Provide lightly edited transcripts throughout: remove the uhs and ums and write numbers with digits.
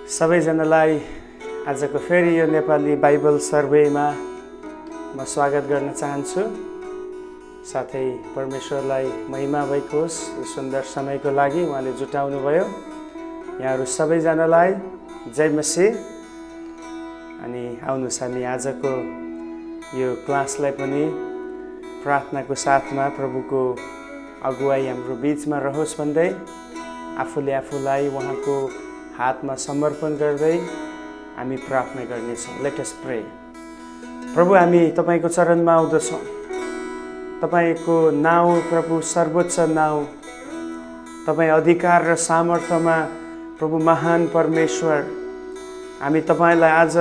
सबैजनालाई आजको फेरि यो नेपाली बाइबल सर्वेमा म स्वागत गर्न चाहन्छु। साथै परमेश्वरलाई महिमा भएको होस् यो सुन्दर समयको लागि उहाँले जुटाउनु भयो। यहाँहरू सबैजनालाई जय मसीह। अनि आउनुहोस् हामी आजको यो क्लासलाई पनि प्रार्थनाको साथमा प्रभुको अगुवाई हाम्रो बीचमा रहोस् भन्दै आफूले आफूलाई उहाँको हातमा समर्पण गर्दै हामी प्रार्थना गर्नेछौँ। Let us pray. प्रभु, हामी तपाईको चरणमा आउँदछौँ। तपाईको नाउँ प्रभु सर्वोच्च नाउँ, तपाई अधिकार र सामर्थ्यमा प्रभु महान परमेश्वर, हामी तपाईलाई आज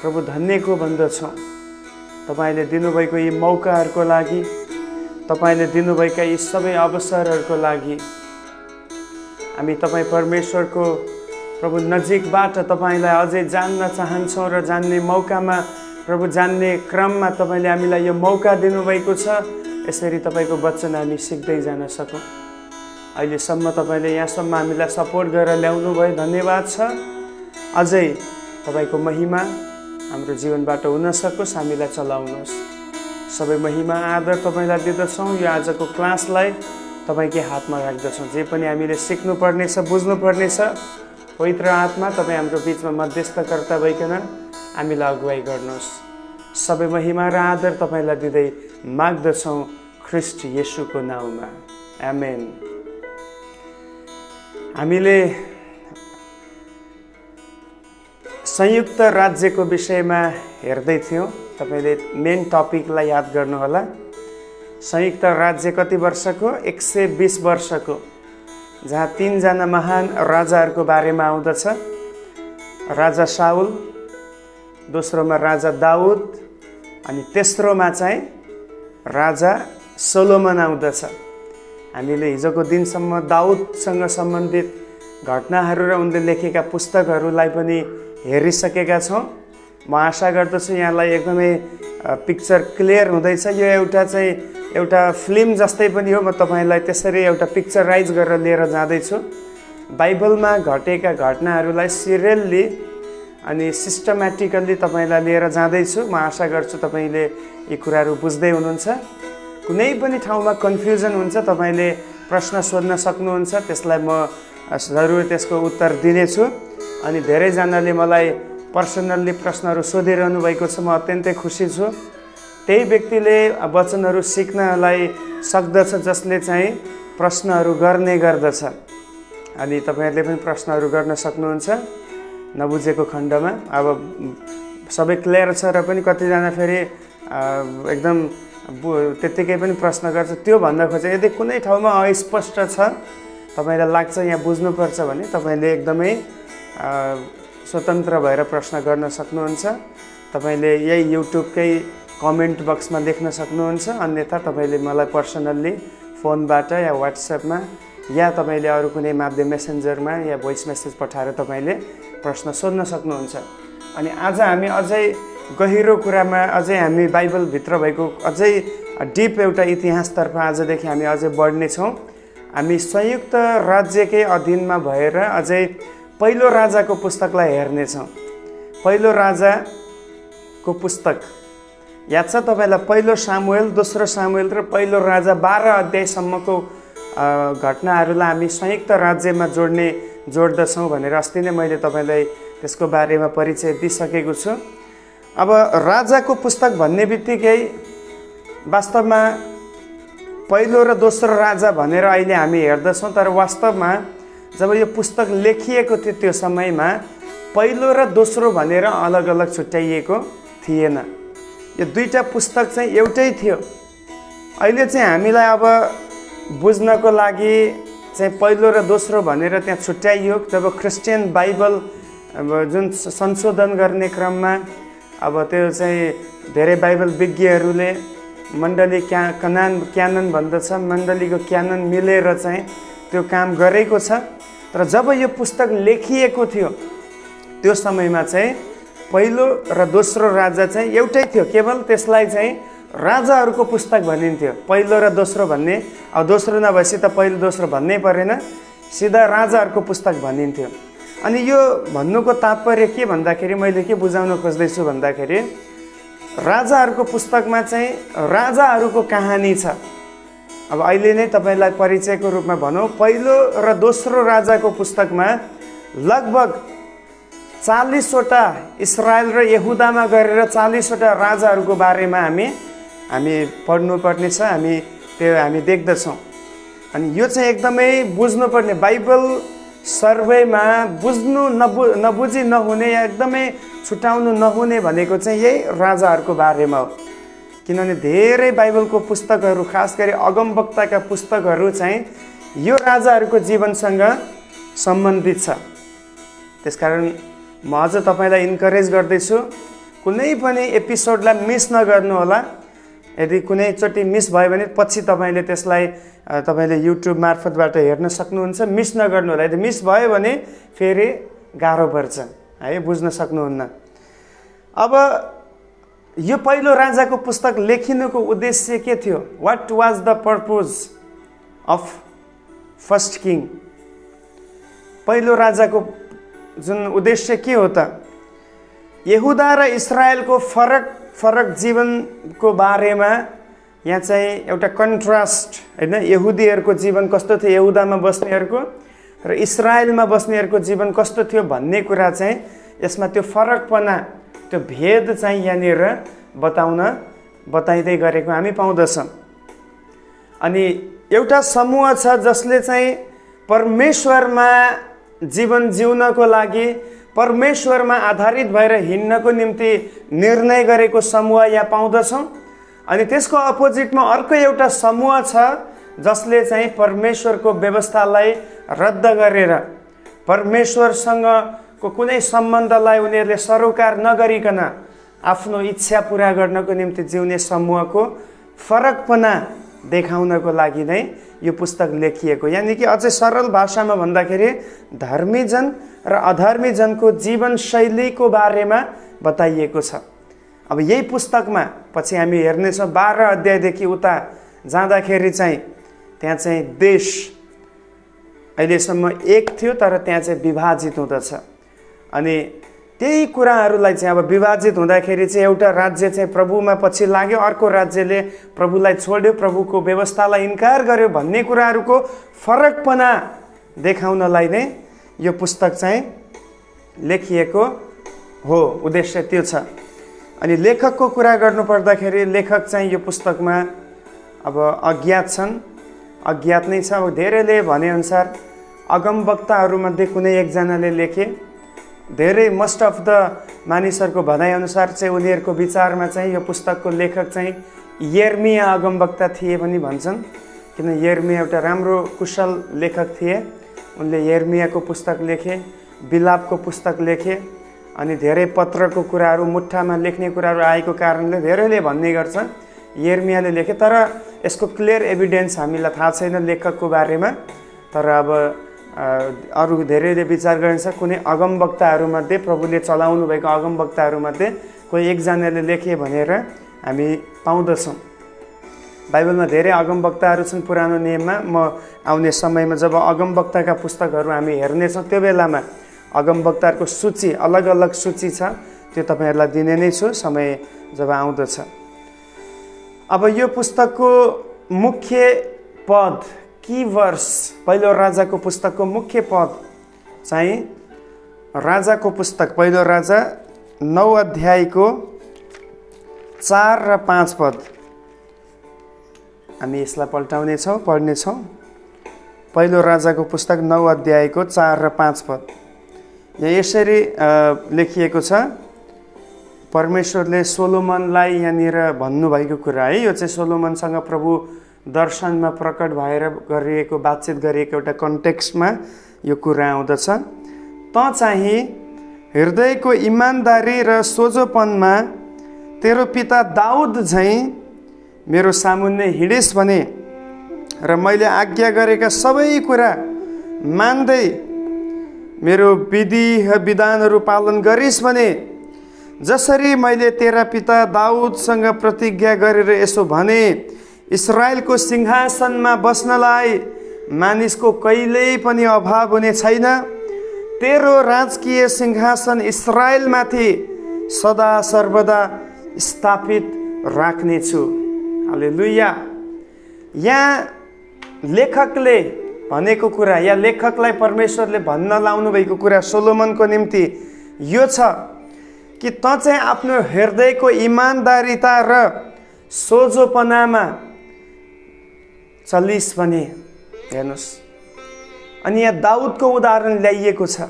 प्रभु धन्यको भन्दछौँ। तपाईले दिनुभएको यी मौकाहरूको लागि, तपाईले दिनुभएका यी सबै अवसरहरूको लागि हामी तपाई परमेश्वरको प्रभु नजिकबाट तपाईलाई अझै जान्न चाहन्छौँ र जान्ने मौकामा प्रभु जान्ने क्रममा तपाईले हामीलाई यो मौका दिनुभएको छ। यसरी तपाईको वचन हामी सिक्दै जान सकौँ। अहिलेसम्म तपाईले यहाँसम्म हामीलाई सपोर्ट गरेर ल्याउनु भयो, धन्यवाद छ। अझै तपाईको महिमा हाम्रो जीवनबाट हुन सकोस्, हामीलाई चलाउनुहोस्। सबै महिमा आदर तपाईलाई दिँदछौँ। यो आजको क्लासलाई तपाईकै हातमा राख्दछौँ। जे पनि हामीले सिक्नुपर्नेछ, बुझ्नुपर्नेछ, पवित्र आत्मा तपाईँ हाम्रो बिचमा मध्यस्थकर्ता भइकन हामीलाई अगुवाई गर्नुहोस्। सबै महिमा र आदर तपाईलाई दिँदै माग्दछौँ ख्रीष्ट येशूको नाउँमा, आमेन। हामीले संयुक्त राज्यको विषयमा हेर्दै थियौँ। तपाईले मेन टपिकलाई याद गर्नुहोला। संयुक्त राज्य कति वर्षको? 120 वर्षको, जहाँ 3 जना महान राजाहरूको बारेमा आउँदछ। राजा शाउल, दोस्रोमा राजा दाउद, अनि तेस्रोमा चाहिँ राजा सोलोमन आउँदछ। हामीले हिजोको दिनसम्म दाउदसँग सम्बन्धित घटनाहरू र उनले लेखेका पुस्तकहरूलाई पनि हेरिसकेका छौँ। म आशा गर्दछु यहाँलाई एकदमै पिक्चर क्लियर हुँदैछ। यो एउटा फिल्म जस्तै पनि हो। म तपाईँलाई त्यसरी एउटा पिक्चराइज गरेर लिएर जाँदैछु। बाइबलमा घटेका घटनाहरूलाई सिरियल्ली अनि सिस्टमेटिकल्ली तपाईँलाई लिएर जाँदैछु। म आशा गर्छु तपाईँले यी कुराहरू बुझ्दै हुनुहुन्छ। कुनै पनि ठाउँमा कन्फ्युजन हुन्छ, तपाईँले प्रश्न सोध्न सक्नुहुन्छ। त्यसलाई म जरुर त्यसको उत्तर दिनेछु। अनि धेरैजनाले मलाई पर्सनल्ली प्रश्नहरू सोधिरहनु भएको छ। म अत्यन्तै खुसी छु। त्यही व्यक्तिले वचनहरू सिक्नलाई सक्दछ जसले चाहिँ प्रश्नहरू गर्ने गर्दछ। अनि तपाईँहरूले पनि प्रश्नहरू गर्न सक्नुहुन्छ नबुझेको खण्डमा। अब सबै क्लियर छ र पनि कतिजना फेरि एकदम त्यत्तिकै पनि प्रश्न गर्छ। त्यो भन्न खोजेँ यदि कुनै ठाउँमा अस्पष्ट छ, तपाईँलाई लाग्छ यहाँ बुझ्नुपर्छ भने तपाईँले एकदमै स्वतन्त्र भएर प्रश्न गर्न सक्नुहुन्छ। तपाईँले यही युट्युबकै कमेन्ट बक्समा लेख्न सक्नुहुन्छ। अन्यथा तपाईँले मलाई पर्सनल्ली फोनबाट या व्हाट्सएपमा या तपाईँले अरू कुनै माध्यम मेसेन्जरमा या भोइस मेसेज पठाएर तपाईँले प्रश्न सोध्न सक्नुहुन्छ। अनि आज हामी अझै गहिरो कुरामा, अझै हामी बाइबलभित्र भएको अझै डिप एउटा इतिहासतर्फ आजदेखि हामी अझै बढ्नेछौँ। हामी संयुक्त राज्यकै अधीनमा भएर अझै पहिलो राजाको पुस्तकलाई हेर्नेछौँ। पहिलो राजाको पुस्तक याद छ तपाईँलाई? पहिलो सामुएल, दोस्रो सामुएल र पहिलो राजा 12 अध्यायसम्मको घटनाहरूलाई हामी संयुक्त राज्यमा जोड्दछौँ भनेर अस्ति नै मैले तपाईँलाई त्यसको बारेमा परिचय दिइसकेको छु। अब राजाको पुस्तक भन्ने बित्तिकै वास्तवमा पहिलो र दोस्रो राजा भनेर अहिले हामी हेर्दछौँ, तर वास्तवमा जब यो पुस्तक लेखिएको थियो त्यो समयमा पहिलो र दोस्रो भनेर अलग अलग छुट्याइएको थिएन। यो दुईटा पुस्तक चाहिँ एउटै थियो। अहिले चाहिँ हामीलाई अब बुझ्नको लागि चाहिँ पहिलो र दोस्रो भनेर त्यहाँ छुट्याइयो। जब क्रिस्चियन बाइबल जुन संशोधन गर्ने क्रममा अब त्यो चाहिँ धेरै बाइबल विज्ञहरूले मण्डली क्यानन भन्दछ, मण्डलीको क्यानन मिलेर चाहिँ त्यो काम गरेको छ। तर जब यो पुस्तक लेखिएको थियो त्यो समयमा चाहिँ पहिलो र दोस्रो राजा चाहिँ एउटै थियो। केवल त्यसलाई चाहिँ राजाहरूको पुस्तक भनिन्थ्यो। पहिलो र दोस्रो भन्ने, अब दोस्रो नभएपछि त पहिलो दोस्रो भन्नै परेन, सिधा राजाहरूको पुस्तक भनिन्थ्यो। अनि यो भन्नुको तात्पर्य के भन्दाखेरि मैले के बुझाउन खोज्दैछु भन्दाखेरि राजाहरूको पुस्तकमा चाहिँ राजाहरूको कहानी छ। अब अहिले नै तपाईलाई परिचयको रूपमा भनौँ, पहिलो र दोस्रो राजाको पुस्तकमा लगभग 40वटा इस्रायल र यहुदामा गरेर 40वटा राजाहरूको बारेमा हामी पढ्नुपर्ने छ, हामी देख्दछौँ। अनि यो चाहिँ एकदमै बुझ्नुपर्ने, बाइबल सर्वेमा नबुझी नहुने या एकदमै छुटाउनु नहुने भनेको चाहिँ यही राजाहरूको बारेमा हो। किनभने धेरै बाइबलको पुस्तकहरू, खास गरी अगमवक्ताका पुस्तकहरू चाहिँ यो राजाहरूको जीवनसँग सम्बन्धित छ। त्यसकारण म अझ तपाईलाई इन्करेज गर्दैछु, कुनै पनि एपिसोडलाई मिस नगर्नु होला। यदि कुनैचोटि मिस भयो भने पछि तपाईँले युट्युब मार्फतबाट हेर्न सक्नुहुन्छ, मिस नगर्नु होला। यदि मिस भयो भने फेरि गाह्रो पर्छ है, बुझ्न सक्नुहुन्न। अब यो पहिलो राजाको पुस्तक लेखिनुको उद्देश्य के थियो? What was the purpose of first king? पहिलो राजाको जुन उद्देश्य के हो त? यहुदा र इस्रायलको फरक जीवनको बारेमा यहाँ चाहिँ एउटा कन्ट्रास्ट, हैन? यहुदीहरूको जीवन कस्तो थियो, यहुदामा बस्नेहरूको र इस्रायलमा बस्नेहरूको जीवन कस्तो थियो भन्ने कुरा चाहिँ यसमा त्यो फरकपना, त्यो भेद चाहिँ यहाँनिर बताइँदै गरेको हामी पाउँदछौँ। अनि एउटा समूह छ जसले चाहिँ परमेश्वरमा जीवन जिउनको लागि, परमेश्वरमा आधारित भएर हिँड्नको निम्ति निर्णय गरेको समूह यहाँ पाउँदछौँ। अनि त्यसको अपोजिटमा अर्को एउटा समूह छ जसले चाहिँ परमेश्वरको व्यवस्थालाई रद्द गरेर, परमेश्वरसँगको कुनै सम्बन्धलाई उनीहरूले सरोकार नगरिकन आफ्नो इच्छा पुरा गर्नको निम्ति जिउने समूहको फरकपना देखाउनको लागि नै यो पुस्तक लेखिएको। यानि कि अझै सरल भाषामा भन्दाखेरि धर्मी जन र अधर्मी जनको जीवनशैलीको बारेमा बताइएको छ। अब यही पुस्तकमा पछि हामी हेर्नेछौँ 12 अध्यायदेखि उता जाँदाखेरि चाहिँ त्यहाँ चाहिँ देश अहिलेसम्म एक थियो, तर त्यहाँ चाहिँ विभाजित हुँदछ। अनि त्यही कुराहरूलाई चाहिँ अब विभाजित हुँदाखेरि चाहिँ एउटा राज्य चाहिँ प्रभुमा पछि लाग्यो, अर्को राज्यले प्रभुलाई छोड्यो, प्रभुको व्यवस्थालाई इन्कार गर्यो भन्ने कुराहरूको फरकपना देखाउनलाई नै यो पुस्तक चाहिँ लेखिएको हो। उद्देश्य त्यो छ। अनि लेखकको कुरा गर्नुपर्दाखेरि लेखक चाहिँ यो पुस्तकमा अब अज्ञात छन्, अज्ञात नै छ। अब धेरैले भनेअनुसार अगमवक्ताहरूमध्ये कुनै एकजनाले लेखे, धेरै मोस्ट अफ द मानिसहरूको भनाइअनुसार चाहिँ उनीहरूको विचारमा चाहिँ यो पुस्तकको लेखक चाहिँ यिर्मिया अगमवक्ता थिए पनि भन्छन्। किन यिर्मिया एउटा राम्रो कुशल लेखक थिए। उनले यिर्मियाको पुस्तक लेखे, बिलापको पुस्तक लेखे। अनि धेरै पत्रको कुराहरू, मुट्ठामा लेख्ने कुराहरू आएको कारणले धेरैले भन्ने गर्छ यिर्मियाले लेखे। तर यसको क्लियर एभिडेन्स हामीलाई थाहा छैन लेखकको बारेमा। तर अब अरू धेरैले विचार गरिन्छ कुनै अगमवक्ताहरूमध्ये, प्रभुले चलाउनु भएको अगमवक्ताहरूमध्ये कोही एकजनाले लेखे भनेर हामी पाउँदछौँ। बाइबलमा धेरै अगमवक्ताहरू छन् पुरानो नियममा। म आउने समयमा जब अगमवक्ताका पुस्तकहरू हामी हेर्नेछौँ त्यो बेलामा अगमवक्ताहरूको सूची, अलग अलग सूची छ, त्यो तपाईँहरूलाई दिने नै छु समय जब आउँदछ। अब यो पुस्तकको मुख्य पद, की वर्स, पहिलो राजाको पुस्तकको मुख्य पद चाहिँ राजाको पुस्तक पहिलो राजा 9 अध्यायको 4 र 5 पद। हामी यसलाई पढ्नेछौँ। पहिलो राजाको पुस्तक 9 अध्यायको 4 र 5 पद। यहाँ यसरी लेखिएको छ, परमेश्वरले सोलोमनलाई यहाँनिर भन्नुभएको कुरा है। यो चाहिँ सोलोमनसँग प्रभु दर्शनमा प्रकट भएर गरिएको, बातचित गरिएको एउटा कन्टेक्स्टमा यो कुरा आउँदछ। त चाहिँ हृदयको इमानदारी र सोझोपनमा तेरो पिता दाउद झैँ मेरो सामुन्ने हिँडिस् भने र मैले आज्ञा गरेका सबै कुरा मान्दै मेरो विधि विधानहरू पालन गरिस् भने, जसरी मैले तेरा पिता दाउदसँग प्रतिज्ञा गरेर यसो भने, इस्रायलको सिंहासनमा बस्नलाई मानिसको कहिल्यै पनि अभाव हुने छैन, तेरो राजकीय सिंहासन इस्राएलमाथि सदा सर्वदा स्थापित राख्नेछु। हालेलुया। यहाँ लेखकले भनेको कुरा या लेखकलाई परमेश्वरले भन्न लाउनु भएको कुरा सोलोमनको निम्ति यो छ कि त चाहिँ आफ्नो हृदयको इमानदारिता र सोझोपनामा चलिस भने। हेर्नुहोस्, अनि यहाँ दाउदको उदाहरण ल्याइएको छ।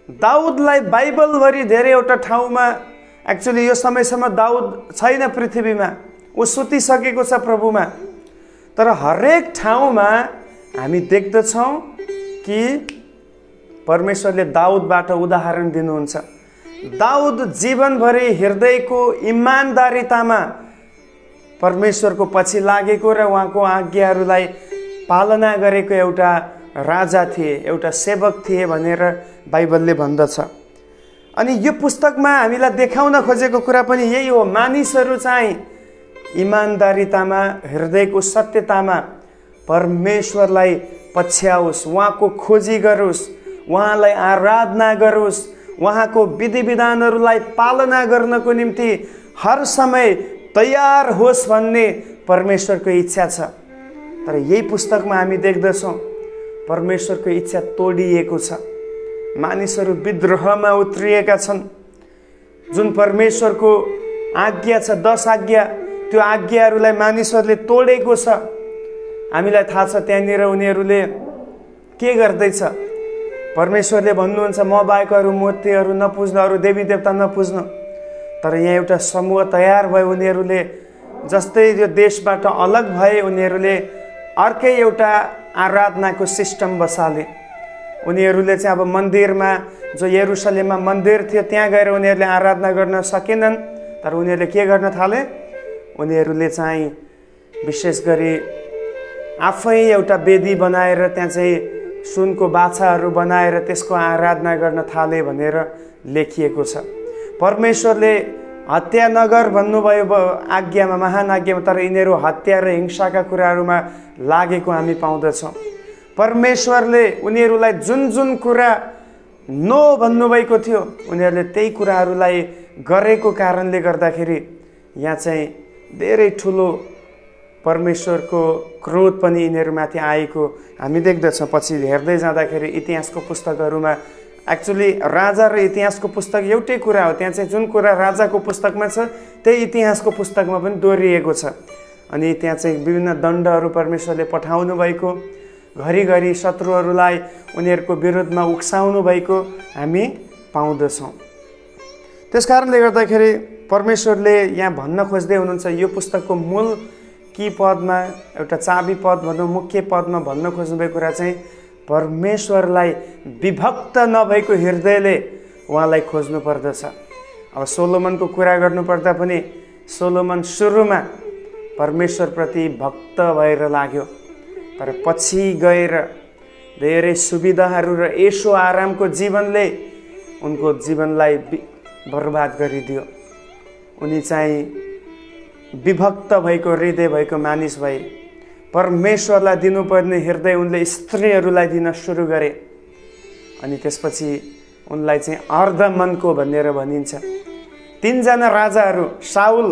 दाउदलाई बाइबलभरि धेरैवटा ठाउँमा, एक्चुअली यो समयसम्म दाउद छैन पृथ्वीमा, ऊ सुतिसकेको छ प्रभुमा, तर हरेक ठाउँमा हामी देख्दछौँ कि परमेश्वरले दाउदबाट उदाहरण दिनुहुन्छ। दाउद जीवनभरि हृदयको इमानदारितामा परमेश्वरको पछि लागेको र उहाँको आज्ञाहरूलाई पालना गरेको एउटा राजा थिए, एउटा सेवक थिए भनेर बाइबलले भन्दछ। अनि यो पुस्तकमा हामीलाई देखाउन खोजेको कुरा पनि यही हो, मानिसहरू चाहिँ इमानदारितामा, हृदयको सत्यतामा परमेश्वरलाई पछ्याओस्, उहाँको खोजी गरोस्, उहाँलाई आराधना गरोस्, उहाँको विधि विधानहरूलाई पालना गर्नको निम्ति हर समय तयार होस् भन्ने परमेश्वरको इच्छा छ। तर यही पुस्तकमा हामी देख्दछौँ परमेश्वरको इच्छा तोडिएको छ। मानिसहरू विद्रोहमा उत्रिएका छन्। जुन परमेश्वरको आज्ञा छ, 10 आज्ञा, त्यो आज्ञाहरूलाई मानिसहरूले तोडेको छ। हामीलाई थाहा छ त्यहाँनिर उनीहरूले के गर्दैछ। परमेश्वरले भन्नुहुन्छ म बाहेक अरू मूर्तिहरू नपुज्नु, अरू देवी देवता नपुज्नु। तर यहाँ एउटा समूह तयार भयो, उनीहरूले जस्तै यो देशबाट अलग भए उनीहरूले अर्कै एउटा आराधनाको सिस्टम बसाले। उनीहरूले चाहिँ अब मन्दिरमा, जो यरुसलेममा मन्दिर थियो त्यहाँ गएर उनीहरूले आराधना गर्न सकेनन्। तर उनीहरूले के गर्न थाले, उनीहरूले चाहिँ विशेष गरी आफै एउटा वेदी बनाएर त्यहाँ चाहिँ सुनको बाछाहरू बनाएर त्यसको आराधना गर्न थाले भनेर लेखिएको छ। परमेश्वरले हत्या नगर भन्नुभयो आज्ञामा, महान आज्ञामा, तर यिनीहरू हत्या र हिंसाका कुराहरूमा लागेको हामी पाउँदछौँ। परमेश्वरले उनीहरूलाई जुन जुन कुरा नो भन्नुभएको थियो उनीहरूले त्यही कुराहरूलाई गरेको कारणले गर्दाखेरि यहाँ चाहिँ धेरै ठुलो परमेश्वरको क्रोध पनि यिनीहरूमाथि आएको हामी देख्दछौँ। पछि हेर्दै जाँदाखेरि इतिहासको पुस्तकहरूमा एक्चुअली राजा र इतिहासको पुस्तक एउटै कुरा हो। त्यहाँ चाहिँ जुन कुरा राजाको पुस्तकमा छ त्यही इतिहासको पुस्तकमा पनि दोहोरिएको छ। अनि त्यहाँ चाहिँ विभिन्न दण्डहरू परमेश्वरले पठाउनु भएको, घरिघरि शत्रुहरूलाई उनीहरूको विरुद्धमा उक्साउनु भएको हामी पाउँदछौँ। त्यस कारणले गर्दाखेरि परमेश्वरले यहाँ भन्न खोज्दै हुनुहुन्छ, यो पुस्तकको मूल की पदमा, एउटा चाबी पद भनौँ, मुख्य पदमा भन्न खोज्नुभएको कुरा चाहिँ परमेश्वरलाई विभक्त नभएको हृदयले उहाँलाई खोज्नु पर्दछ। अब सोलोमनको कुरा गर्नुपर्दा पनि सोलोमन सुरुमा परमेश्वरप्रति भक्त भएर लाग्यो, तर पछि गएर धेरै सुविधाहरू र ऐसो आरामको जीवनले उनको जीवनलाई बर्बाद गरिदियो। उनी चाहिँ विभक्त भएको हृदय भएको मानिस भए। परमेश्वरलाई दिनुपर्ने हृदय उनले स्त्रीहरूलाई दिन सुरु गरे। अनि त्यसपछि उनलाई चाहिँ अर्धमनको भनेर भनिन्छ। 3 जना राजाहरू, साउल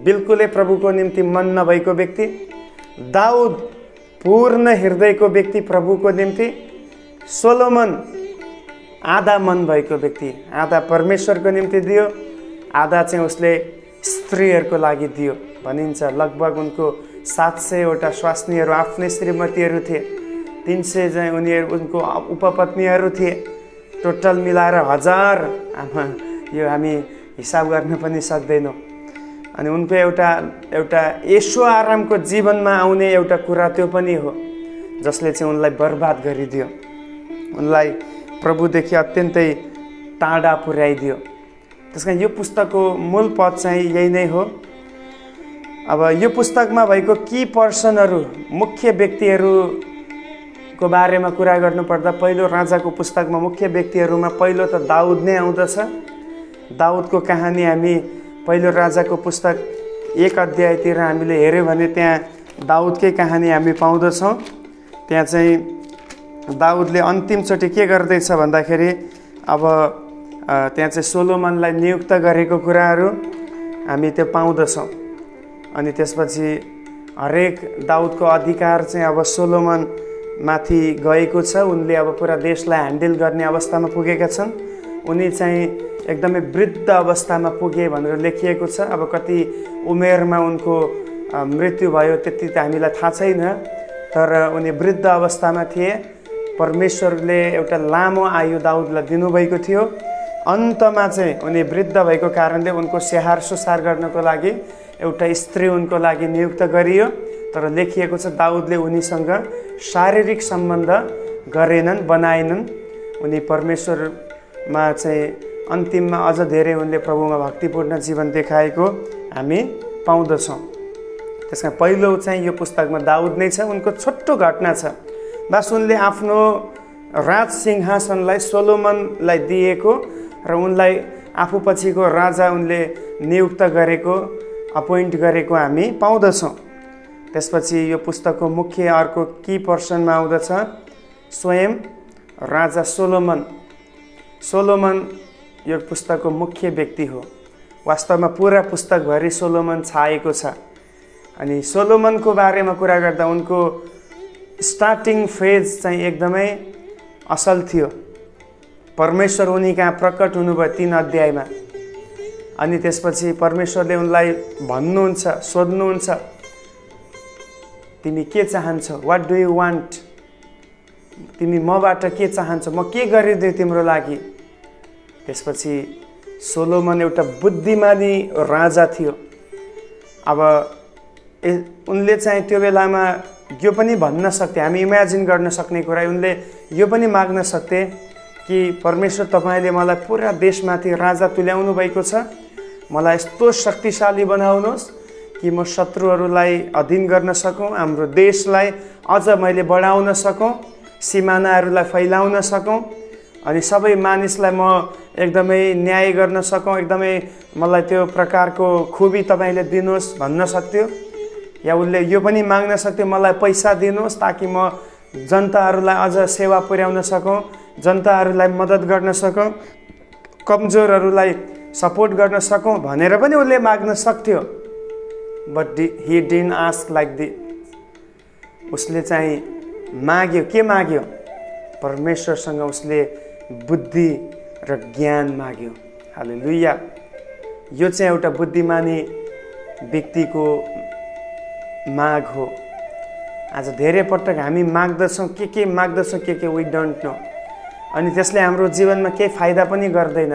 बिल्कुलै प्रभुको निम्ति मन नभएको व्यक्ति, दाउद पूर्ण हृदयको व्यक्ति प्रभुको निम्ति, सोलोमन आधा मन भएको व्यक्ति, आधा परमेश्वरको निम्ति दियो, आधा चाहिँ उसले स्त्रीहरूको लागि दियो भनिन्छ। लगभग उनको 700वटा स्वास्नीहरू आफ्नै श्रीमतीहरू थिए, 300 चाहिँ उनको उपपत्नीहरू थिए। टोटल मिलाएर 1000। आमा, यो हामी हिसाब गर्न पनि सक्दैनौँ। अनि उनको एउटा ऐसो आरामको जीवनमा आउने एउटा कुरा त्यो पनि हो जसले चाहिँ उनलाई बर्बाद गरिदियो, उनलाई प्रभुदेखि अत्यन्तै टाढा पुर्याइदियो। त्यसकारण यो पुस्तकको मूल पद चाहिँ यही नै हो। अब यो पुस्तकमा भएको की पर्सनहरू, मुख्य व्यक्तिहरूको बारेमा कुरा गर्नुपर्दा पहिलो राजाको पुस्तकमा मुख्य व्यक्तिहरूमा पहिलो त दाउद नै आउँदछ। दाउदको कहानी हामी पहिलो राजाको पुस्तक 1 अध्यायतिर हामीले हेऱ्यौँ भने त्यहाँ दाउदकै कहानी हामी पाउँदछौँ। त्यहाँ चाहिँ दाउदले अन्तिमचोटि के गर्दैछ भन्दाखेरि अब त्यहाँ चाहिँ सोलोमनलाई नियुक्त गरेको कुराहरू हामी त्यो पाउँदछौँ। अनि त्यसपछि हरेक दाउदको अधिकार चाहिँ अब सोलोमन माथि गएको छ। उनले अब पुरा देशलाई ह्यान्डल गर्ने अवस्थामा पुगेका छन्। उनी चाहिँ एकदमै वृद्ध अवस्थामा पुगे भनेर लेखिएको छ। अब कति उमेरमा उनको मृत्यु भयो त्यति त हामीलाई थाहा छैन, तर उनी वृद्ध अवस्थामा थिए। परमेश्वरले एउटा लामो आयु दाउदलाई दिनुभएको थियो। अन्तमा चाहिँ उनी वृद्ध भएको कारणले उनको स्याहार सुसार गर्नको लागि एउटा स्त्री उनको लागि नियुक्त गरियो। तर लेखिएको छ दाउदले उनीसँग शारीरिक सम्बन्ध गरेनन्, बनाएनन्। उनी परमेश्वरमा चाहिँ अन्तिममा अझ धेरै उनले प्रभुमा भक्तिपूर्ण जीवन देखाएको हामी पाउँदछौँ। त्यसमा पहिलो चाहिँ यो पुस्तकमा दाउद नै छ। उनको छोटो घटना छ। बस उनले आफ्नो राज सिंहासनलाई सोलोमनलाई दिएको र उनलाई आफू पछिको राजा उनले नियुक्त गरेको, अपोइन्ट गरेको हामी पाउँदछौँ। त्यसपछि यो पुस्तकको मुख्य अर्को की पर्सनमा आउँदछ स्वयं राजा सोलोमन। सोलोमन यो पुस्तकको मुख्य व्यक्ति हो। वास्तवमा पुरा पुस्तकभरि सोलोमन छाएको छ। अनि सोलोमनको बारेमा कुरा गर्दा उनको स्टार्टिङ फेज चाहिँ एकदमै असल थियो। परमेश्वर उनी कहाँ प्रकट हुनुभयो 3 अध्यायमा। अनि त्यसपछि परमेश्वरले उनलाई भन्नुहुन्छ, सोध्नुहुन्छ, तिमी के चाहन्छौ? What do you want? तिमी मबाट के चाहन्छौ? म के गरिदिएँ तिम्रो लागि? त्यसपछि सोलोमन एउटा बुद्धिमानी राजा थियो। अब उनले चाहिँ त्यो बेलामा यो पनि भन्न सक्थे, हामी इमेजिन गर्न सक्ने कुरा, उनले यो पनि माग्न सक्थे कि परमेश्वर तपाईँले मलाई पुरा देशमाथि राजा तुल्याउनु भएको छ, मलाई यस्तो शक्तिशाली बनाउनुहोस् कि म शत्रुहरूलाई अधीन गर्न सकौँ, हाम्रो देशलाई अझ मैले बढाउन सकौँ, सिमानाहरूलाई फैलाउन सकौँ, अनि सबै मानिसलाई म एकदमै न्याय गर्न सकौँ, एकदमै मलाई त्यो प्रकारको खुबी तपाईँले दिनुहोस् भन्न सक्थ्यो। या उसले यो पनि माग्न सक्थ्यो, मलाई पैसा दिनुहोस् ताकि म जनताहरूलाई अझ सेवा पुर्याउन सकौँ, जनताहरूलाई मद्दत गर्न सकौँ, कमजोरहरूलाई सपोर्ट गर्न सकौँ भनेर पनि उसले माग्न सक्थ्यो। But he didn't ask like the. उसले चाहिँ माग्यो, के माग्यो? परमेश्वरसँग उसले बुद्धि र ज्ञान माग्यो। हालेलुया। यो चाहिँ एउटा बुद्धिमानी व्यक्तिको माग हो। आज धेरै पटक हामी माग्दछौँ, के माग्दछौँ, के वी डोन्ट नो, अनि त्यसले हाम्रो जीवनमा केही फाइदा पनि गर्दैन।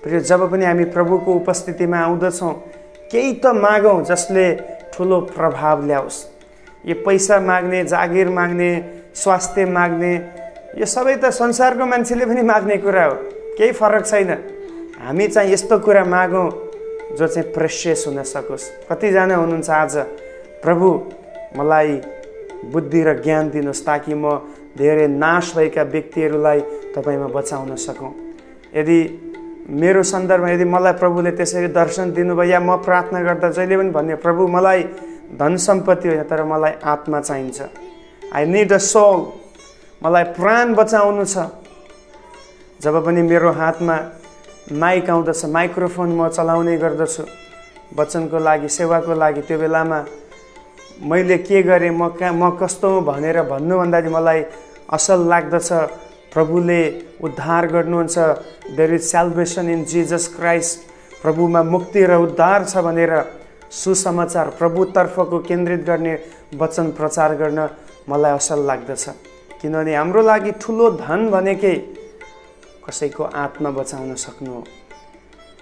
प्रिय, जब पनि हामी प्रभुको उपस्थितिमा आउँदछौँ केही त मागौँ जसले ठुलो प्रभाव ल्याओस्। यो पैसा माग्ने, जागिर माग्ने, स्वास्थ्य माग्ने, यो सबै त संसारको मान्छेले पनि माग्ने कुरा हो, केही फरक छैन। हामी चाहिँ यस्तो कुरा मागौँ जो चाहिँ प्रेसियस हुन सकोस्। कतिजना हुनुहुन्छ आज, प्रभु मलाई बुद्धि र ज्ञान दिनुहोस् ताकि म धेरै नाश भएका व्यक्तिहरूलाई तपाईँमा बचाउन सकौँ। यदि मेरो सन्दर्भमा यदि मलाई प्रभुले त्यसरी दर्शन दिनुभयो, या म प्रार्थना गर्दा जहिले पनि भन्ने, प्रभु मलाई धन सम्पत्ति होइन तर मलाई आत्मा चाहिन्छ, आई निड अ सोल, मलाई प्राण बचाउनु छ। जब पनि मेरो हातमा माइक आउँदछ, माइक्रोफोन म चलाउने गर्दछु वचनको लागि, सेवाको लागि, त्यो बेलामा मैले के गरेँ, म कस्तो हुँ भनेर भन्नुभन्दा मलाई असल लाग्दछ प्रभुले उद्धार गर्नुहुन्छ। There is salvation in Jesus Christ. प्रभुमा मुक्ति र उद्धार छ भनेर सुसमाचार प्रभुतर्फको केन्द्रित गर्ने वचन प्रचार गर्न मलाई असल लाग्दछ। किनभने हाम्रो लागि ठुलो धन भनेकै कसैको आत्मा बचाउन सक्नु हो।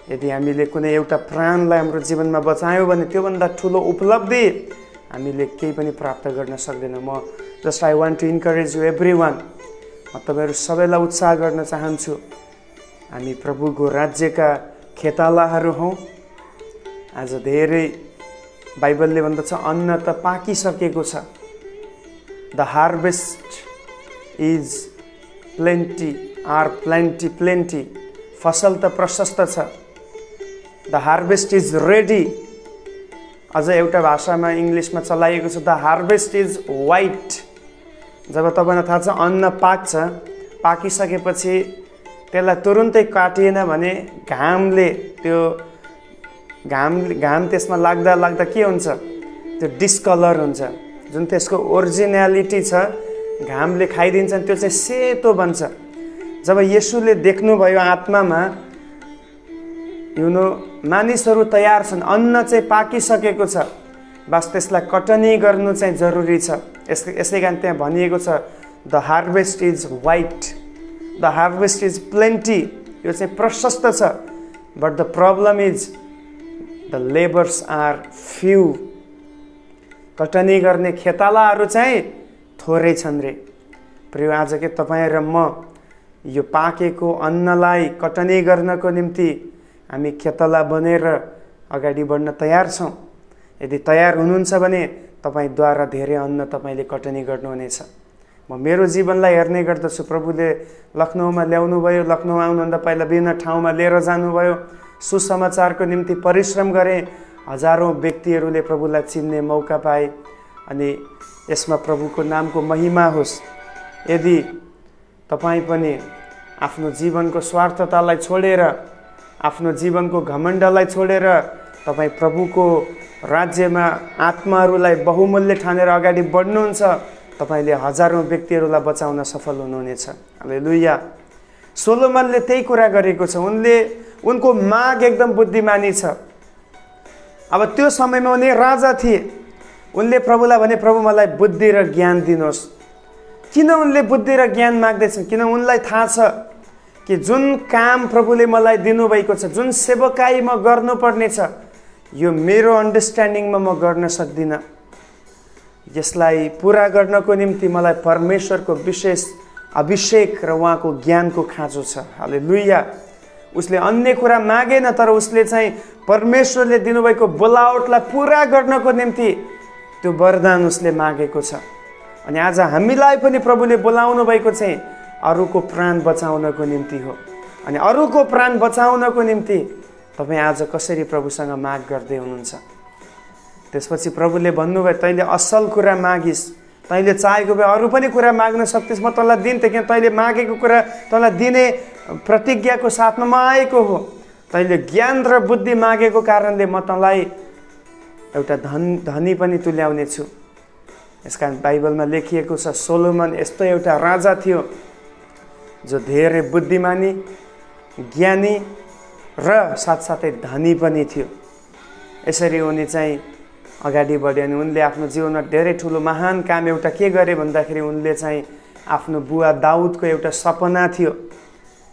यदि हामीले कुनै एउटा प्राणलाई हाम्रो जीवनमा बचायौँ भने त्योभन्दा ठुलो उपलब्धि हामीले केही पनि प्राप्त गर्न सक्दैनौँ। म just I want to encourage you everyone, म तपाईँहरू सबैलाई उत्साह गर्न चाहन्छु, हामी प्रभुको राज्यका खेतालाहरू हौँ। आज धेरै बाइबलले भन्दछ अन्न त पाकिसकेको छ। The harvest is plenty, are plenty, फसल त प्रशस्त छ। The harvest is ready. अझ एउटा भाषामा इङ्ग्लिसमा चलाइएको छ, द हार्भेस्ट इज वाइट, जब तपाईँलाई थाहा छ अन्न पाक्छ, पाकिसकेपछि त्यसलाई तुरुन्तै काटिएन भने घाम त्यसमा लाग्दा लाग्दा के हुन्छ, त्यो डिस्कलर हुन्छ। जुन त्यसको ओरिजिनालिटी छ घामले खाइदिन्छ त्यो चाहिँ सेतो बन्छ। जब येशूले देख्नुभयो आत्मामा मानिसहरू तयार छन्, अन्न चाहिँ पाकिसकेको छ, बस त्यसलाई कटनी गर्नु चाहिँ जरुरी छ। यसै कारण त्यहाँ भनिएको छ the harvest is white, the harvest is plenty, यो चाहिँ प्रशस्त छ, but the problem is the labours are few, कटनी गर्ने खेतालाहरू चाहिँ थोरै छन् रे। प्रिय आज के तपाईँ र म यो पाकेको अन्नलाई कटनी गर्नको निम्ति हामी खेतला बनेर अगाडि बढ्न तयार छौँ। यदि तयार हुनुहुन्छ भने तपाईँद्वारा धेरै अन्न तपाईँले कटनी गर्नुहुनेछ। म मेरो जीवनलाई हेर्ने गर्दछु, प्रभुले लखनऊमा ल्याउनुभयो, लखनऊ आउनुभन्दा पहिला विभिन्न ठाउँमा लिएर जानुभयो, सुसमाचारको निम्ति परिश्रम गरे, हजारौँ व्यक्तिहरूले प्रभुलाई चिन्ने मौका पाए। अनि यसमा प्रभुको नामको महिमा होस्। यदि तपाईँ पनि आफ्नो जीवनको स्वार्थतालाई छोडेर, आफ्नो जीवनको घमण्डलाई छोडेर तपाईँ प्रभुको राज्यमा आत्माहरूलाई बहुमूल्य ठानेर अगाडि बढ्नुहुन्छ, तपाईँले हजारौँ व्यक्तिहरूलाई बचाउन सफल हुनुहुनेछ। हालेलुया। सोलोमनले त्यही कुरा गरेको छ। उनको माग एकदम बुद्धिमानी छ। अब त्यो समयमा उनी राजा थिए। उनले प्रभुलाई भने, प्रभु मलाई बुद्धि र ज्ञान दिनुहोस्। किन उनले बुद्धि र ज्ञान माग्दैछन्? किन उनलाई थाहा छ कि जुन काम प्रभुले मलाई दिनुभएको छ, जुन सेवकाई म गर्नुपर्ने छ, यो मेरो अन्डरस्ट्यान्डिङमा म गर्न सक्दिनँ। यसलाई पुरा गर्नको निम्ति मलाई परमेश्वरको विशेष अभिषेक र उहाँको ज्ञानको खाँचो छ। हालेलुया। उसले अन्य कुरा मागेन, तर उसले चाहिँ परमेश्वरले दिनुभएको बोलावटलाई पुरा गर्नको निम्ति त्यो वरदान उसले मागेको छ। अनि आज हामीलाई पनि प्रभुले बोलाउनु भएको चाहिँ अरूको प्राण बचाउनको निम्ति हो। अनि अरूको प्राण बचाउनको निम्ति तपाईँ आज कसरी प्रभुसँग माग गर्दै हुनुहुन्छ? त्यसपछि प्रभुले भन्नुभयो, तैँले असल कुरा मागिस्, तैँले चाहेको भए अरू पनि कुरा माग्न सक्थिस्, म तँलाई दिन्थेँ। किन तैँले मागेको कुरा तँलाई दिने प्रतिज्ञाको साथमा म आएको हो। तैँले ज्ञान र बुद्धि मागेको कारणले म तँलाई एउटा धनी पनि तुल्याउने छु। यसकारण बाइबलमा लेखिएको छ सोलोमन यस्तो एउटा राजा थियो जो धेरै बुद्धिमानी, ज्ञानी र साथसाथै धनी पनि थियो। यसरी उनी चाहिँ अगाडि बढ्यो। अनि उनले आफ्नो जीवनमा धेरै ठुलो महान काम एउटा के गरे भन्दाखेरि उनले चाहिँ आफ्नो बुवा दाउदको एउटा सपना थियो,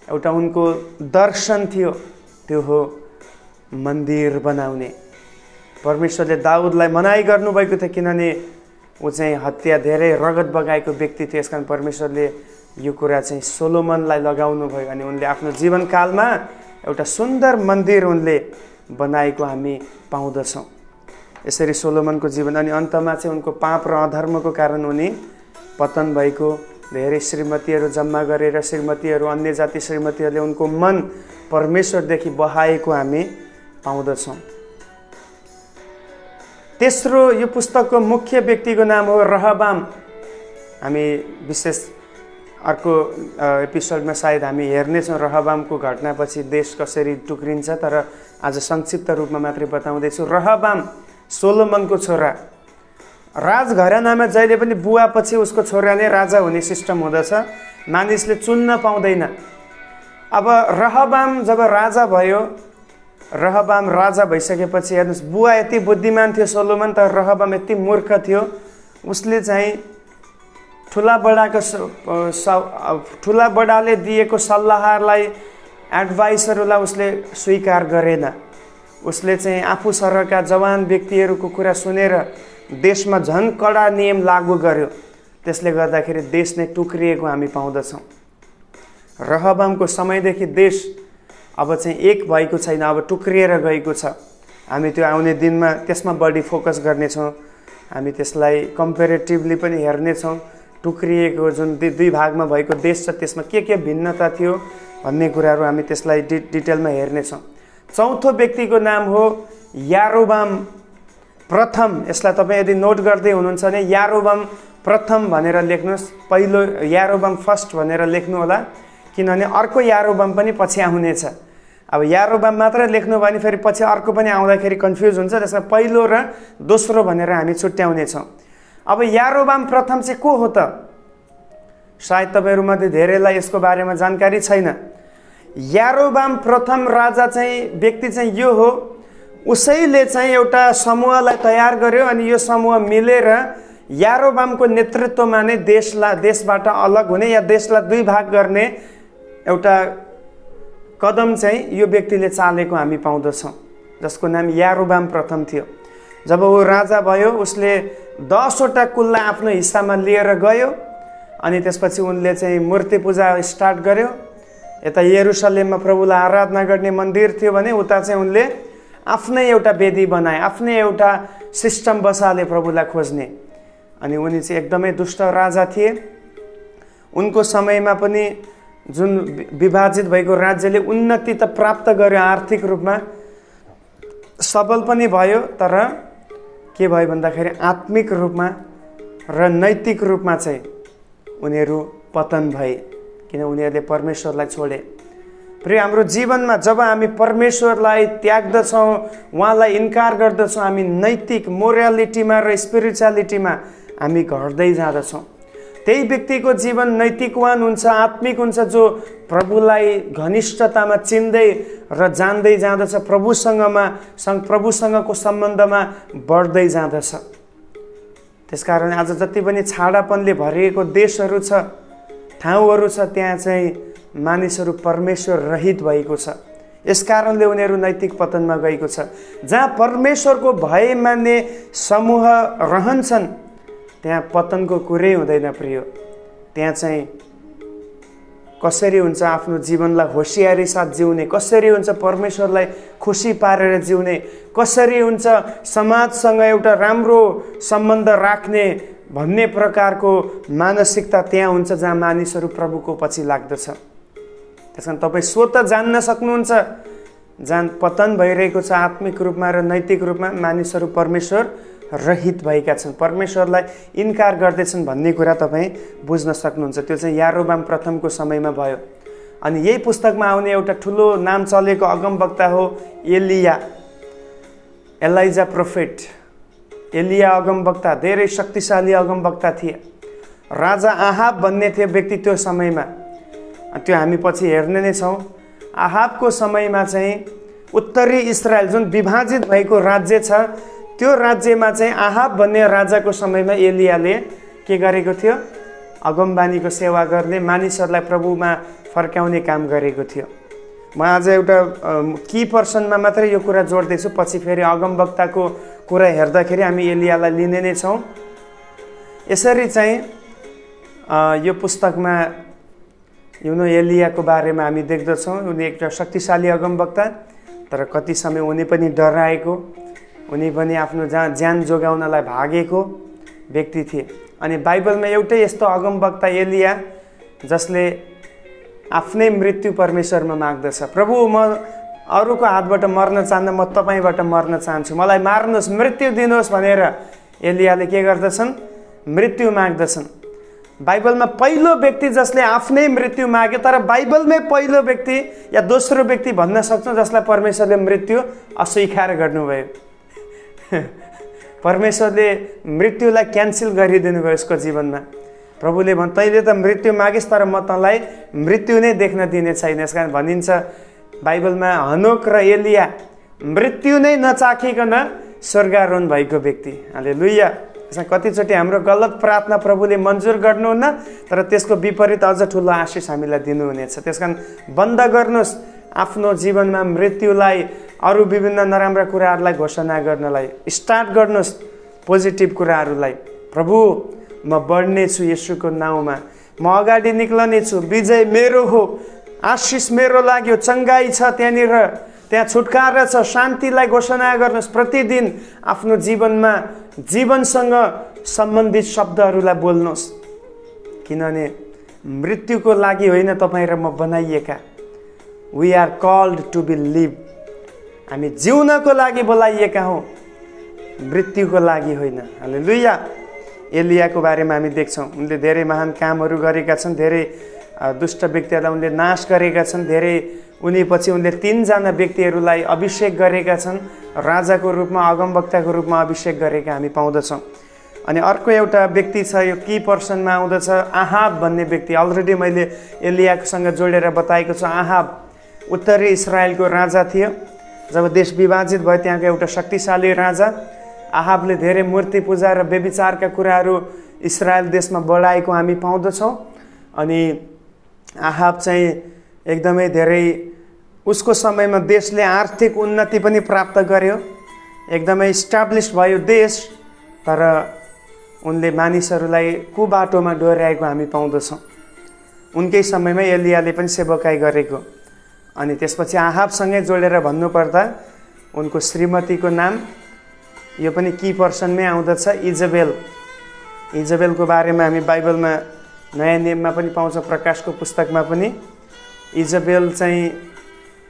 एउटा उनको दर्शन थियो, त्यो हो मन्दिर बनाउने। परमेश्वरले दाउदलाई मनाइ गर्नुभएको थियो, किनभने ऊ चाहिँ हत्या धेरै रगत बगाएको व्यक्ति थियो। यसकारण परमेश्वरले यो कुरा चाहिँ सोलोमनलाई लगाउनु भयो। अनि उनले आफ्नो जीवनकालमा एउटा सुन्दर मन्दिर उनले बनाएको हामी पाउँदछौँ। यसरी सोलोमनको जीवन। अनि अन्तमा चाहिँ उनको पाप र अधर्मको कारण उनी पतन भएको, धेरै श्रीमतीहरू जम्मा गरेर श्रीमतीहरू, अन्य जाति श्रीमतीहरूले उनको मन परमेश्वरदेखि बहाएको हामी पाउँदछौँ। तेस्रो यो पुस्तकको मुख्य व्यक्तिको नाम हो रहबाम। हामी विशेष अर्को एपिसोडमा सायद हामी हेर्नेछौँ रहबामको घटनापछि देश कसरी टुक्रिन्छ, तर आज संक्षिप्त रूपमा मात्रै बताउँदैछु। रहबाम सोलोमनको छोरा। राजघरानामा जहिले पनि बुवापछि उसको छोराले राजा हुने सिस्टम हुँदछ, मानिसले चुन्न पाउँदैन। अब रहबाम जब राजा भयो, रहबाम राजा भइसकेपछि हेर्नुहोस्, बुवा यति बुद्धिमान थियो सोलोमन, तर रहबाम यति मूर्ख थियो। उसले चाहिँ ठुला बडाले दिएको सल्लाहलाई, एडभाइसहरूलाई उसले स्वीकार गरेन। उसले चाहिँ आफू सरका जवान व्यक्तिहरूको कुरा सुनेर देशमा झन् कडा नियम लागू गर्यो। त्यसले गर्दाखेरि देश नै टुक्रिएको हामी पाउँदछौँ। रहबामको समयदेखि देश अब चाहिँ एक भएको छैन, अब टुक्रिएर गएको छ। हामी त्यो आउने दिनमा त्यसमा बढी फोकस गर्नेछौँ। हामी त्यसलाई कम्पेरेटिभली पनि हेर्नेछौँ। टुक्रिएको जुन दुई भागमा भएको देश छ त्यसमा के भिन्नता थियो भन्ने कुराहरू हामी त्यसलाई डिटेलमा हेर्नेछौँ। चौथो व्यक्तिको नाम हो यारोबाम प्रथम। यसलाई तपाईँ यदि नोट गर्दै हुनुहुन्छ भने यारोबाम प्रथम भनेर लेख्नुहोस्, पहिलो यारोबाम फर्स्ट भनेर लेख्नु होला, किनभने अर्को यारोबाम पनि पछि आउनेछ। अब यारोबाम मात्र लेख्नु भने फेरि पछि अर्को पनि आउँदाखेरि कन्फ्युज हुन्छ, त्यसमा पहिलो र दोस्रो भनेर हामी छुट्याउनेछौँ। अब यारोबाम प्रथम चाहिँ को हो त? सायद तपाईँहरूमध्ये धेरैलाई यसको बारेमा जानकारी छैन। यारोबाम प्रथम राजा चाहिँ व्यक्ति चाहिँ यो हो, उसैले चाहिँ एउटा समूहलाई तयार गर्यो अनि यो समूह मिलेर यारोबामको नेतृत्वमा नै देशबाट अलग हुने या देशलाई दुई भाग गर्ने एउटा कदम चाहिँ यो व्यक्तिले चालेको हामी पाउँदछौँ, जसको नाम यारोबाम प्रथम थियो। जब ऊ राजा भयो उसले 10वटा कुललाई आफ्नो हिस्सामा लिएर गयो अनि त्यसपछि उनले चाहिँ मूर्ति पूजा स्टार्ट गर्यो। यता यरुशलेममा प्रभुलाई आराधना गर्ने मन्दिर थियो भने उता चाहिँ उनले आफ्नै एउटा वेदी बनाए, आफ्नै एउटा सिस्टम बसाले प्रभुलाई खोज्ने। अनि उनी चाहिँ एकदमै दुष्ट राजा थिए। उनको समयमा पनि जुन विभाजित भएको राज्यले उन्नति त प्राप्त गर्यो, आर्थिक रूपमा सबल पनि भयो, तर के भयो भन्दाखेरि आत्मिक रूपमा र नैतिक रूपमा चाहिँ उनीहरू पतन भए, किन उनीहरूले परमेश्वरलाई छोडे। प्रिय, हाम्रो जीवनमा जब हामी परमेश्वरलाई त्याग्दछौँ, उहाँलाई इन्कार गर्दछौँ, हामी नैतिक मोरालिटीमा र स्पिरिचुअलिटीमा हामी घट्दै जाँदछौँ। त्यही व्यक्तिको जीवन नैतिकवान हुन्छ, आत्मिक हुन्छ, जो प्रभुलाई घनिष्ठतामा चिन्दै र जान्दै जाँदछ, प्रभुसँगको सम्बन्धमा बढ्दै जाँदछ। त्यसकारण आज जति पनि छाडापनले भरिएको देशहरू छ, ठाउँहरू छ, त्यहाँ चाहिँ मानिसहरू परमेश्वर रहित भएको छ। यसकारणले उनीहरू नैतिक पतनमा गएको छ। जहाँ परमेश्वरको भय मान्ने समूह रहन्छन् त्यहाँ पतनको कुरै हुँदैन। प्रिय, त्यहाँ चाहिँ कसरी हुन्छ आफ्नो जीवनलाई होसियारी साथ जिउने, कसरी हुन्छ परमेश्वरलाई खुसी पारेर जिउने, कसरी हुन्छ समाजसँग एउटा राम्रो सम्बन्ध राख्ने भन्ने प्रकारको मानसिकता त्यहाँ हुन्छ जहाँ मानिसहरू प्रभुको पछि लाग्दछ। त्यसकारण तपाईँ स्वतः जान्न सक्नुहुन्छ जहाँ पतन भइरहेको छ आत्मिक रूपमा र नैतिक रूपमा, मानिसहरू परमेश्वर रहित भएका छन्, परमेश्वरलाई इन्कार गर्दैछन् भन्ने कुरा तपाईँ बुझ्न सक्नुहुन्छ। त्यो चाहिँ यारोबाम प्रथमको समयमा भयो। अनि यही पुस्तकमा आउने एउटा ठुलो नाम चलेको अगमवक्ता हो एलाइजा प्रोफेट। एलिया अगमवक्ता धेरै शक्तिशाली अगमवक्ता थिए। राजा आहाब भन्ने थियो व्यक्ति त्यो समयमा, त्यो हामी पछि हेर्ने नै छौँ। आहाबको समयमा चाहिँ उत्तरी इजरायल जुन विभाजित भएको राज्य छ, त्यो राज्यमा चाहिँ आहाब भन्ने राजाको समयमा एलियाले के गरेको थियो? अगमबानीको सेवा गर्ने, मानिसहरूलाई प्रभुमा फर्काउने काम गरेको थियो। म आज एउटा की पर्सनमा मात्रै यो कुरा जोड्दैछु, पछि फेरि अगमवक्ताको कुरा हेर्दाखेरि हामी एलियालाई लिने नै छौँ। यसरी चाहिँ यो पुस्तकमा एलियाको बारेमा हामी देख्दछौँ। उनी एउटा शक्तिशाली अगमवक्ता, तर कति समय उनी पनि डराएको, उनी पनि आफ्नो ज्यान जोगाउनलाई भागेको व्यक्ति थिए। अनि बाइबलमा एउटै यस्तो अगमवक्ता एलिया जसले आफ्नै मृत्यु परमेश्वरमा माग्दछ। प्रभु, म अरूको हातबाट मर्न चाहन्न, म तपाईँबाट मर्न चाहन्छु, मलाई मार्नुहोस्, मृत्यु दिनुहोस् भनेर एलियाले के गर्दछन्? मृत्यु माग्दछन्। बाइबलमा पहिलो व्यक्ति जसले आफ्नै मृत्यु माग्यो, तर बाइबलमै पहिलो व्यक्ति या दोस्रो व्यक्ति भन्न सक्छौँ जसलाई परमेश्वरले मृत्यु अस्वीकार गर्नुभयो। परमेश्वरले मृत्युलाई क्यान्सल गरिदिनु भयो उसको जीवनमा। प्रभुले भन्, तैँले त मृत्यु मागिस्, तर म तँलाई मृत्यु नै देख्न दिने छैन। यस कारण भनिन्छ बाइबलमा हनोक र एलिया मृत्यु नै नचाखिकन स्वर्गारोहण भएको व्यक्ति। हालेलुया। त्यसमा कतिचोटि हाम्रो गलत प्रार्थना प्रभुले मन्जुर गर्नुहुन्न, तर त्यसको विपरीत अझ ठुलो आशिष हामीलाई दिनुहुनेछ। त्यस कारण बन्द गर्नुहोस् आफ्नो जीवनमा मृत्युलाई, अरू विभिन्न नराम्रा कुराहरूलाई घोषणा गर्नलाई। स्टार्ट गर्नुहोस् पोजिटिभ कुराहरूलाई। प्रभु, म बढ्नेछु येशूको नाउँमा, म अगाडि निक्लनेछु, विजय मेरो हो, आशिष मेरो लाग्यो, चङ्गाई छ त्यहाँनिर, त्यहाँ छुटकारा छ, शान्तिलाई घोषणा गर्नुहोस्। प्रतिदिन आफ्नो जीवनमा जीवनसँग सम्बन्धित शब्दहरूलाई बोल्नुहोस्, किनभने मृत्युको लागि होइन तपाईँ र म बनाइएका। We are called to be live. हामी जिउनको लागि बोलाइएका हौँ, मृत्युको लागि होइन। हालेलुया। एलियाको बारेमा हामी देख्छौँ। उनले धेरै महान कामहरू गरेका छन्, धेरै दुष्ट व्यक्तिहरूलाई उनले नाश गरेका छन्, धेरै उनीपछि उनले 3 जना व्यक्तिहरूलाई अभिषेक गरेका छन्, राजाको रूपमा अगमवक्ताको रूपमा अभिषेक गरेका हामी पाउँदछौँ। अनि अर्को एउटा व्यक्ति छ, यो की पर्सनमा आउँदछ, आहाब भन्ने व्यक्ति। अलरेडी मैले एलियासँग जोडेर बताएको छु। आहाब उत्तरी इजरायलको राजा थियो। जब देश विभाजित भयो त्यहाँको एउटा शक्तिशाली राजा। आहाबले धेरै मूर्ति पूजा र व्यभिचारका कुराहरू इजरायल देशमा बढाएको हामी पाउँदछौँ। अनि आहाब चाहिँ एकदमै धेरै, उसको समयमा देशले आर्थिक उन्नति पनि प्राप्त गर्यो, एकदमै इस्टाब्लिस भयो देश। तर उनले मानिसहरूलाई कुबाटोमा डोर्याएको हामी पाउँदछौँ। उनकै समयमा एलियाले पनि सेवकाई गरेको। अनि त्यसपछि आहाबसँगै जोडेर भन्नुपर्दा उनको श्रीमतीको नाम यो पनि की पर्सनमै आउँदछ, इजबेल। इजबेलको बारेमा हामी बाइबलमा नयाँ नियममा पनि पाउँछौँ, प्रकाशको पुस्तकमा पनि। इजबेल चाहिँ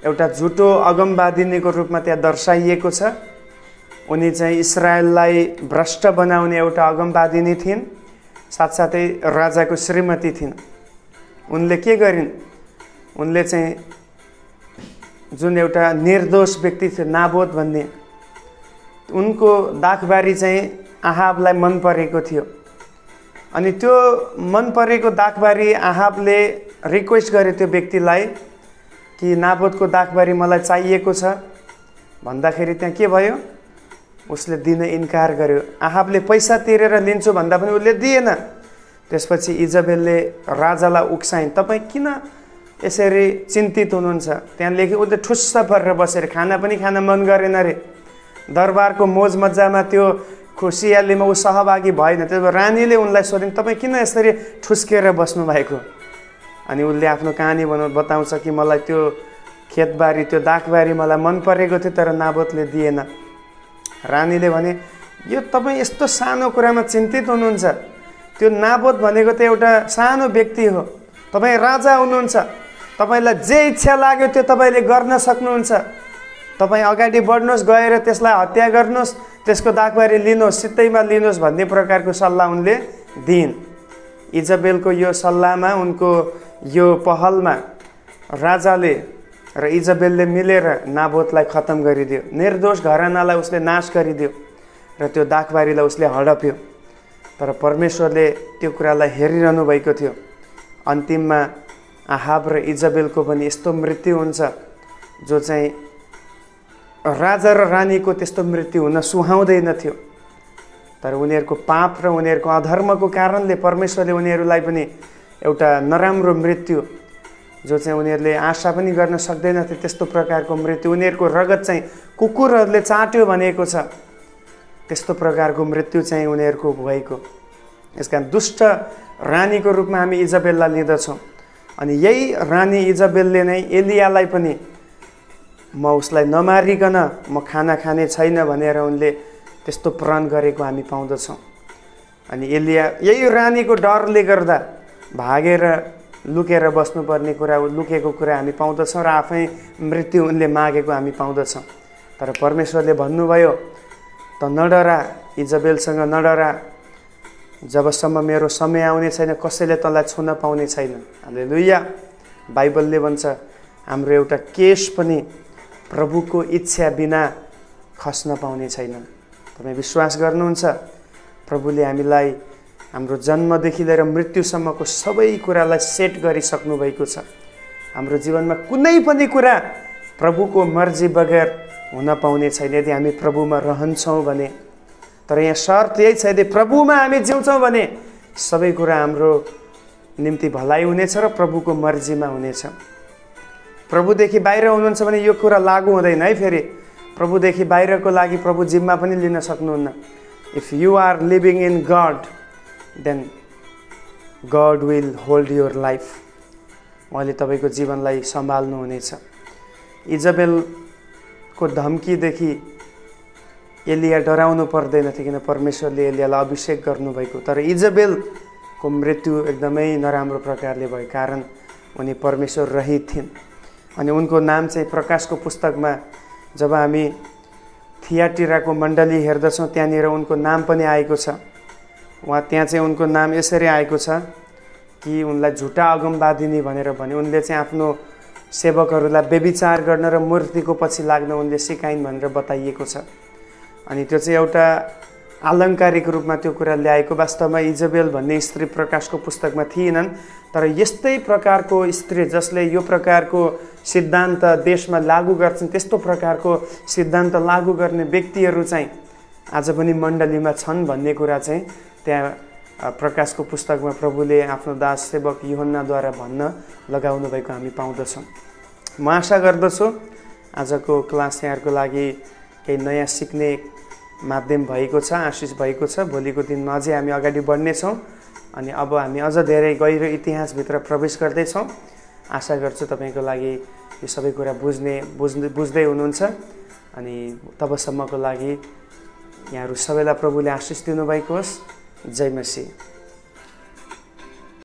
एउटा झुटो अगमवादिनीको रूपमा त्यहाँ दर्शाइएको छ। उनी चाहिँ इजरायललाई भ्रष्ट बनाउने एउटा अगमवादिनी थिइन्, साथसाथै राजाको श्रीमती थिइन्। उनले के गरिन्? उनले चाहिँ जुन एउटा निर्दोष व्यक्ति थियो नाबोत भन्ने, उनको दाखबारी चाहिँ आहाबलाई मन परेको थियो। अनि त्यो मन परेको दाखबारी आहाबले रिक्वेस्ट गरे त्यो व्यक्तिलाई कि नाबोतको दाखबारी मलाई चाहिएको छ भन्दाखेरि त्यहाँ के भयो? उसले दिन इन्कार गर्यो। आहाबले पैसा तिरेर लिन्छु भन्दा पनि उसले दिएन। त्यसपछि इजबेलले राजालाई उक्साइन्, तपाईँ किन यसरी चिन्तित हुनुहुन्छ? त्यहाँ लेख्यो, उसले ठुस्स परेर बसेर खाना पनि खान मन गरेन रे। दरबारको मोज मजामा त्यो खुसियालीमा ऊ सहभागी भएन। त्यसो रानीले उनलाई सोधिन्, तपाईँ किन यसरी ठुस्केर बस्नु भएको? अनि उसले आफ्नो कहानी बताउँछ कि मलाई त्यो खेतबारी, त्यो दाखबारी मलाई मन परेको थियो, तर नाबोतले दिएन। रानीले भने, यो तपाईँ यस्तो सानो कुरामा चिन्तित हुनुहुन्छ? त्यो नाबोत भनेको त एउटा सानो व्यक्ति हो, तपाईँ राजा हुनुहुन्छ, तपाईँलाई जे इच्छा लाग्यो त्यो तपाईँले गर्न सक्नुहुन्छ। तपाईँ अगाडि बढ्नुहोस्, गएर त्यसलाई हत्या गर्नुहोस्, त्यसको दाखबारी लिनुहोस्, सित्तैमा लिनुहोस् भन्ने प्रकारको सल्लाह उनले दिइन्। इजबेलको यो सल्लाहमा, उनको यो पहलमा राजाले र इजबेलले मिलेर नाबोतलाई खत्म गरिदियो। निर्दोष घरानालाई उसले नाश गरिदियो र त्यो दाखबारीलाई उसले हडप्यो। तर परमेश्वरले त्यो कुरालाई हेरिरहनु भएको थियो। अन्तिममा आहाब र इजबेलको पनि यस्तो मृत्यु हुन्छ जो चाहिँ राजा र रानीको त्यस्तो मृत्यु हुन सुहाउँदैन थियो। तर उनीहरूको पाप र उनीहरूको अधर्मको कारणले परमेश्वरले उनीहरूलाई पनि एउटा नराम्रो मृत्यु, जो चाहिँ उनीहरूले आशा पनि गर्न सक्दैनथे, त्यस्तो प्रकारको मृत्यु, उनीहरूको रगत चाहिँ कुकुरहरूले चाट्यो भनेको छ, त्यस्तो प्रकारको मृत्यु चाहिँ उनीहरूको भएको। यसकारण दुष्ट रानीको रूपमा हामी इजबेललाई लिँदछौँ। अनि यही रानी इजबेलले नै एलियालाई पनि म उसलाई नमारिकन म खाना खाने छैन भनेर उनले त्यस्तो प्रण गरेको हामी पाउँदछौँ। अनि एलिया यही रानीको डरले गर्दा भागेर लुकेर बस्नुपर्ने कुरा, लुकेको कुरा हामी पाउँदछौँ र आफै मृत्यु उनले मागेको हामी पाउँदछौँ। तर परमेश्वरले भन्नुभयो, त नडरा, इजबेलसँग नडरा, जबसम्म मेरो समय आउने छैन कसैले तँलाई छुन पाउने छैन। हालेलुया। बाइबलले भन्छ हाम्रो एउटा केश पनि प्रभुको इच्छा बिना खस्न पाउने छैन। तपाईँ विश्वास गर्नुहुन्छ? प्रभुले हामीलाई हाम्रो जन्मदेखि लिएर मृत्युसम्मको सबै कुरालाई सेट गरिसक्नु भएको छ। हाम्रो जीवनमा कुनै पनि कुरा प्रभुको मर्जी बगैर हुन पाउने छैन यदि हामी प्रभुमा रहन्छौँ भने। तर यहाँ शर्त यही छ, यदि प्रभुमा हामी जिउँछौँ भने सबै कुरा हाम्रो निम्ति भलाइ हुनेछ र प्रभुको मर्जीमा हुनेछ। प्रभुदेखि बाहिर हुनुहुन्छ भने यो कुरा लागू हुँदैन है। फेरि प्रभुदेखि बाहिरको लागि प्रभु जिम्मा पनि लिन सक्नुहुन्न। If you are living in God, then God will hold your life. उहाँले तपाईँको जीवनलाई सम्हाल्नुहुनेछ। इजबेलको धम्कीदेखि एलिया डराउनु पर्दैन थियो, किन परमेश्वरले एलियालाई अभिषेक गर्नुभएको। तर इजबेलको मृत्यु एकदमै नराम्रो प्रकारले भयो, कारण उनी परमेश्वर रहित थिइन्। अनि उनको नाम चाहिँ प्रकाशको पुस्तकमा जब हामी थियाटिराको मण्डली हेर्दछौँ त्यहाँनिर उनको नाम पनि आएको छ। त्यहाँ चाहिँ उनको नाम यसरी आएको छ कि उनलाई झुटा अगमवादिनी भनेर भने उनले चाहिँ आफ्नो सेवकहरूलाई व्यभिचार गर्न र मूर्तिको पछि लाग्न उनले सिकाइन् भनेर बताइएको छ। अनि त्यो चाहिँ एउटा आलङ्कारिक रूपमा त्यो कुरा ल्याएको, वास्तवमा इजबेल भन्ने स्त्री प्रकाशको पुस्तकमा थिएनन्, तर यस्तै प्रकारको स्त्री जसले यो प्रकारको सिद्धान्त देशमा लागू गर्छन्, त्यस्तो प्रकारको सिद्धान्त लागू गर्ने व्यक्तिहरू चाहिँ आज पनि मण्डलीमा छन् भन्ने कुरा चाहिँ त्यहाँ प्रकाशको पुस्तकमा प्रभुले आफ्नो दास सेवक यूहन्नाद्वारा भन्न लगाउनु भएको हामी पाउँदछौँ। म आशा गर्दछु आजको क्लास यहाँहरूको लागि केही नयाँ सिक्ने माध्यम भएको छ, आशिष भएको छ। भोलिको दिनमा अझै हामी अगाडि बढ्नेछौँ अनि अब हामी अझ धेरै गहिरो इतिहासभित्र प्रवेश गर्दैछौँ। आशा गर्छु तपाईँको लागि यो सबै कुरा बुझ्दै हुनुहुन्छ। अनि तबसम्मको लागि यहाँहरू सबैलाई प्रभुले आशिष दिनुभएको होस्। जय मसीह।